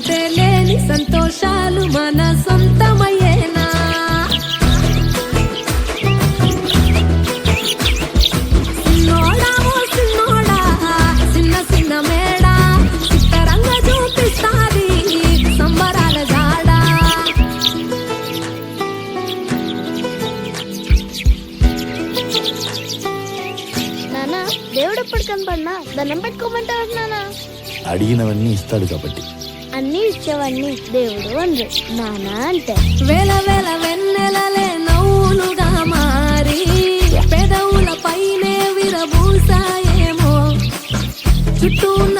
అంతే లేని సంతోషాలు మన సొంతమయ్యేనా. సిన్నోడా ఓ సిన్నోడా చిన్న చిన్న మేడా చిత్తరంగా చూపిస్తాది సంబరాల జాడా. నానా దేవుడు ఎప్పుడు కనపడినా దండం పెట్టుకోమంటారు నానా. అడిగినవన్నీ ఇస్తాడు కాబట్టి. అన్ని ఇచ్చేవన్నీ దేవుడు అనరు నానా అంటే. వేల వేల వెన్నెలలే నవ్వులుగా మారి పెదవుల పైనే విరబూసాయేమో చుట్టూ ఉన్న